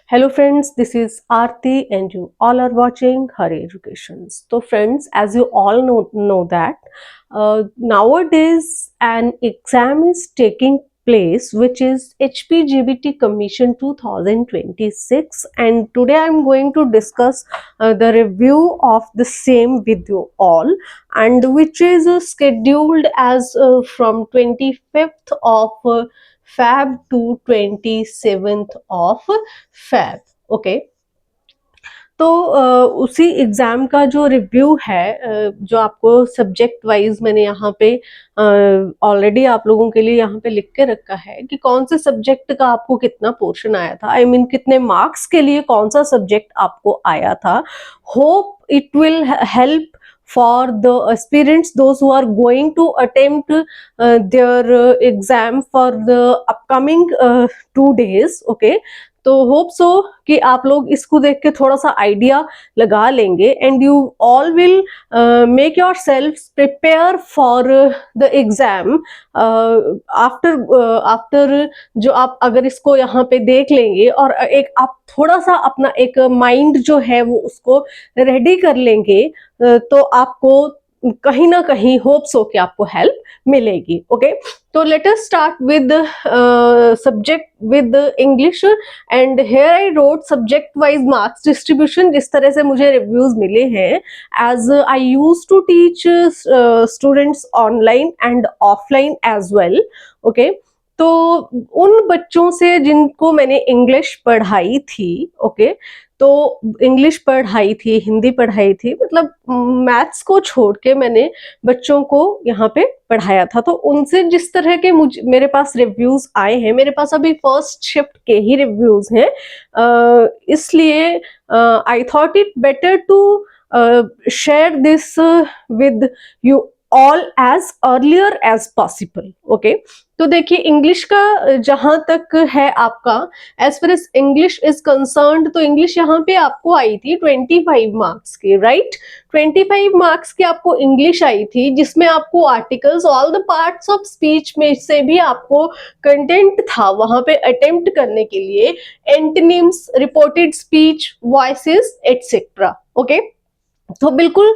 Hello friends, this is Aarti and you all are watching Hari Educations. So friends, as you all know that nowadays an exam is taking place which is HPGBT Commission 2026, and today I am going to discuss the review of the same with you all, and which is scheduled as from 25th of Feb to 27th of Feb. Okay, तो उसी exam का जो review है, जो आपको subject wise मैंने यहाँ पे ऑलरेडी आप लोगों के लिए यहाँ पे लिख के रखा है कि कौन से सब्जेक्ट का आपको कितना पोर्शन आया था, आई मीन कितने मार्क्स के लिए कौन सा सब्जेक्ट आपको आया था। Hope it will help for the aspirants, those who are going to attempt their exam for the upcoming 2 days। okay, तो होप सो कि आप लोग इसको देख के थोड़ा सा आइडिया लगा लेंगे and you all will make your self prepare for the exam after जो आप अगर इसको यहाँ पे देख लेंगे और एक आप थोड़ा सा अपना एक माइंड जो है वो उसको रेडी कर लेंगे, तो आपको कहीं ना कहीं होप्स हो कि आपको हेल्प मिलेगी। ओके, तो let us start with subject with English and here I wrote subject wise marks distribution. जिस तरह से मुझे रिव्यूज मिले हैं, as I used to teach students online and offline as well. Okay, तो उन बच्चों से जिनको मैंने इंग्लिश पढ़ाई थी, ओके, तो इंग्लिश पढ़ाई थी, हिंदी पढ़ाई थी, मतलब मैथ्स को छोड़ के मैंने बच्चों को यहाँ पे पढ़ाया था। तो उनसे जिस तरह के मेरे पास रिव्यूज आए हैं, मेरे पास अभी फर्स्ट शिफ्ट के ही रिव्यूज हैं, इसलिए I thought it better to share this with you all as earlier as possible. Okay, तो देखिए इंग्लिश का जहां तक है आपका, as far as English is concerned, तो इंग्लिश यहाँ पे आपको आई थी 25 मार्क्स की, राइट। 25 मार्क्स की आपको इंग्लिश आई थी, जिसमें आपको articles, all the parts of speech में से भी आपको कंटेंट था वहां पे अटेम्प्ट करने के लिए, antonyms, reported speech, voices etcetera. Okay, तो बिल्कुल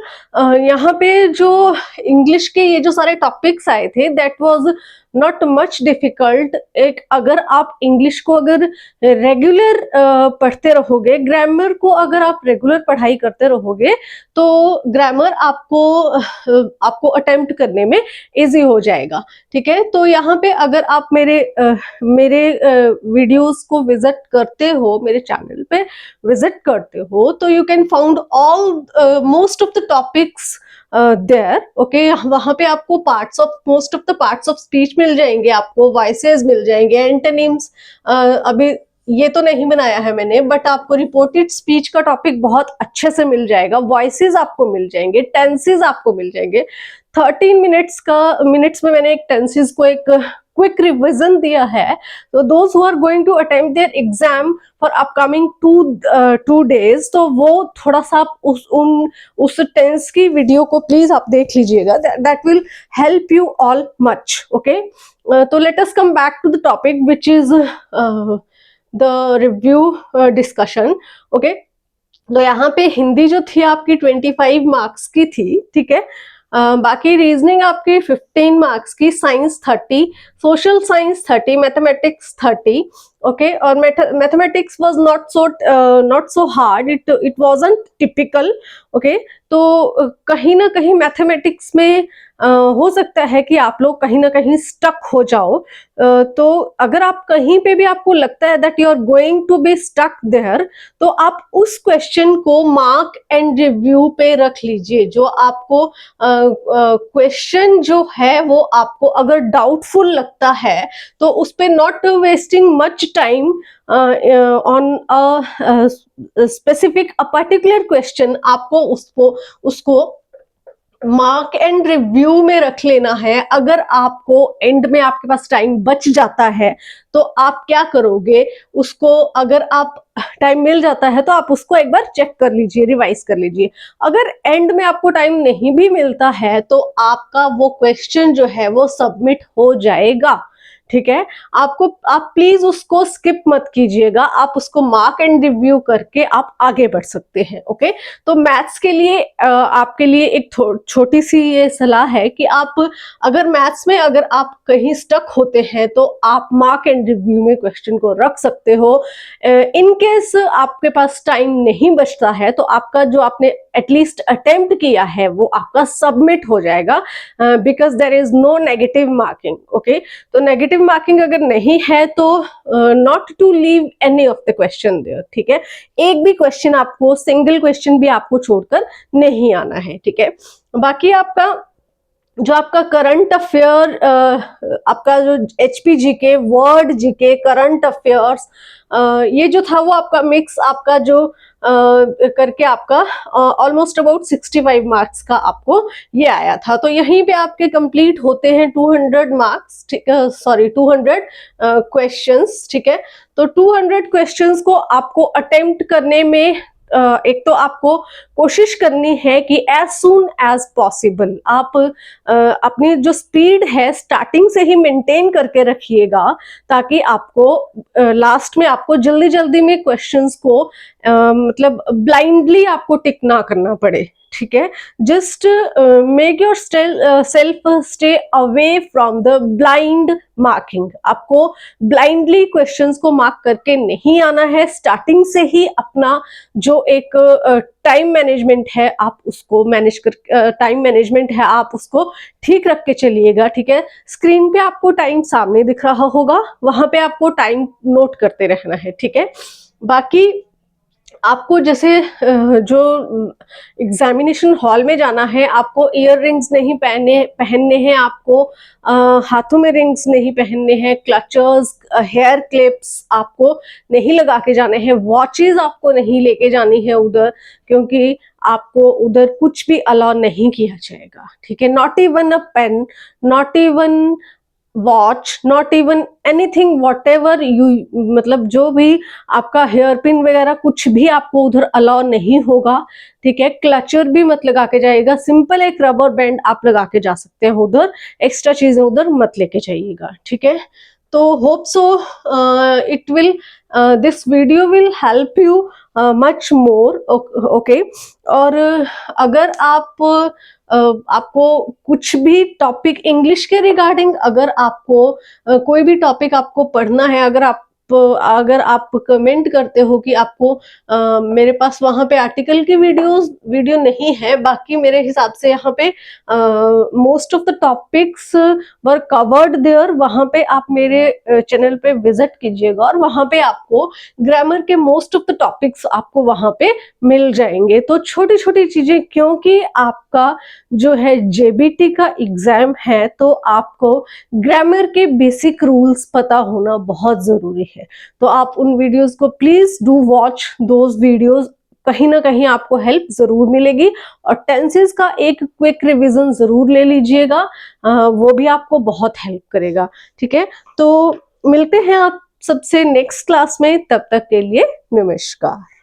यहाँ पे जो इंग्लिश के ये जो सारे टॉपिक्स आए थे, that was not much difficult. एक अगर आप इंग्लिश को अगर रेगुलर पढ़ते रहोगे, ग्रामर को अगर आप रेगुलर पढ़ाई करते रहोगे, तो ग्रामर आपको अटेम्प्ट करने में इजी हो जाएगा। ठीक है, तो यहाँ पे अगर आप मेरे वीडियोस को विजिट करते हो, मेरे चैनल पे विजिट करते हो, तो you can found all most of the topics there. Okay, वहां पे आपको most of the parts of speech मिल जाएंगे, आपको वॉइसेस मिल जाएंगे, एंटोनिम्स, अभी ये तो नहीं बनाया है मैंने, बट आपको रिपोर्टेड स्पीच का टॉपिक बहुत अच्छे से मिल जाएगा, वॉइसेस आपको मिल जाएंगे, टेंसेस आपको मिल जाएंगे। 13 मिनट्स में मैंने एक टेंसेस को एक क्विक रिविजन दिया है। तो those who are going to attempt their exam for upcoming 2 days, तो वो थोड़ा सा आप उस टेंस की वीडियो को प्लीज आप देख लीजिएगा, that will help you all much. Okay, तो let us come back to the topic which is the review discussion. Okay, तो यहाँ पे हिंदी जो थी आपकी 25 मार्क्स की थी, ठीक है। बाकी रीजनिंग आपकी 15 मार्क्स की, science 30, social science 30, mathematics 30। Okay, और mathematics was not so hard, it wasn't typical. Okay, तो कहीं ना कहीं मैथमेटिक्स में हो सकता है कि आप लोग कहीं ना कहीं स्टक हो जाओ। तो अगर आप कहीं पे भी आपको लगता है that you are going to be stuck there, तो आप उस क्वेश्चन को मार्क एंड रिव्यू पे रख लीजिए। जो आपको क्वेश्चन जो है वो आपको अगर डाउटफुल लगता है, तो उस पे not wasting much time on specific a particular question, आपको उसको मार्क एंड रिव्यू में रख लेना है। अगर आपको एंड में आपके पास टाइम बच जाता है, तो आप क्या करोगे, उसको अगर आप टाइम मिल जाता है तो आप उसको एक बार चेक कर लीजिए, रिवाइज कर लीजिए। अगर एंड में आपको टाइम नहीं भी मिलता है, तो आपका वो क्वेश्चन जो है वो सबमिट हो जाएगा। ठीक है। आप प्लीज उसको स्किप मत कीजिएगा, आप उसको मार्क एंड रिव्यू करके आप आगे बढ़ सकते हैं। ओके, तो मैथ्स के लिए आपके लिए एक छोटी सी ये सलाह है कि आप अगर मैथ्स में अगर आप कहीं स्टक होते हैं तो आप मार्क एंड रिव्यू में क्वेश्चन को रख सकते हो। इन केस आपके पास टाइम नहीं बचता है तो आपका जो आपने एटलीस्ट अटेम्प्ट किया है वो आपका सबमिट हो जाएगा, because there is no negative marking. Okay, तो नेगेटिव मार्किंग अगर नहीं है तो not to leave any of the question there. ठीक है, एक भी क्वेश्चन आपको, सिंगल क्वेश्चन भी आपको छोड़कर नहीं आना है। ठीक है, बाकी आपका जो आपका करंट अफेयर, आपका जो HP GK, word GK, current affairs, ये जो था वो आपका मिक्स आपका जो करके आपका ऑलमोस्ट अबाउट 65 मार्क्स का आपको ये आया था। तो यहीं पे आपके कंप्लीट होते हैं 200 मार्क्स, सॉरी 200 क्वेश्चंस। ठीक है, तो 200 क्वेश्चंस को आपको अटेम्प्ट करने में एक तो आपको कोशिश करनी है कि एज सून एज पॉसिबल आप अपनी जो स्पीड है स्टार्टिंग से ही मेंटेन करके रखिएगा, ताकि आपको लास्ट में आपको जल्दी जल्दी में क्वेश्चंस को मतलब ब्लाइंडली आपको टिक ना करना पड़े। ठीक है, just make your self stay away from the blind marking. आपको ब्लाइंडली क्वेश्चंस को मार्क करके नहीं आना है, स्टार्टिंग से ही अपना जो एक टाइम मैनेजमेंट है आप उसको टाइम मैनेजमेंट है आप उसको ठीक रख के चलिएगा। ठीक है, स्क्रीन पे आपको टाइम सामने दिख रहा होगा, वहां पे आपको टाइम नोट करते रहना है। ठीक है, बाकी आपको जैसे जो एग्जामिनेशन हॉल में जाना है, आपको ईयर रिंग्स नहीं पहनने हैं, आपको हाथों में रिंग्स नहीं पहनने हैं, क्लचर्स, हेयर क्लिप्स आपको नहीं लगा के जाने हैं, वॉचेस आपको नहीं लेके जानी है उधर, क्योंकि आपको उधर कुछ भी अलाउ नहीं किया जाएगा। ठीक है, not even a pen, not even watch, not even anything whatever you, मतलब जो भी आपका हेयर पिन वगैरह कुछ भी आपको उधर अलाउ नहीं होगा। ठीक है, क्लचर भी मत लगा के जाइएगा, सिंपल एक रबर बैंड आप लगा के जा सकते हैं उधर, एक्स्ट्रा चीजें उधर मत लेके जाइएगा। ठीक है, तो hope so it will this video will help you much more. Okay, और अगर आपको कुछ भी टॉपिक इंग्लिश के रिगार्डिंग, अगर आपको कोई भी टॉपिक आपको पढ़ना है, अगर आप कमेंट करते हो कि आपको मेरे पास वहां पे आर्टिकल की वीडियो नहीं है, बाकी मेरे हिसाब से यहाँ पे most of the topics were covered there, वहां पे आप मेरे चैनल पे विजिट कीजिएगा और वहां पे आपको ग्रामर के मोस्ट ऑफ द टॉपिक्स आपको वहां पे मिल जाएंगे। तो छोटी छोटी चीजें, क्योंकि आपका जो है JBT का एग्जाम है तो आपको ग्रामर के बेसिक रूल्स पता होना बहुत जरूरी है। तो आप उन वीडियोस को please do watch those videos, कहीं ना कहीं आपको हेल्प जरूर मिलेगी। और टेंसेस का एक क्विक रिवीजन जरूर ले लीजिएगा, वो भी आपको बहुत हेल्प करेगा। ठीक है, तो मिलते हैं आप सबसे नेक्स्ट क्लास में, तब तक के लिए नमस्कार।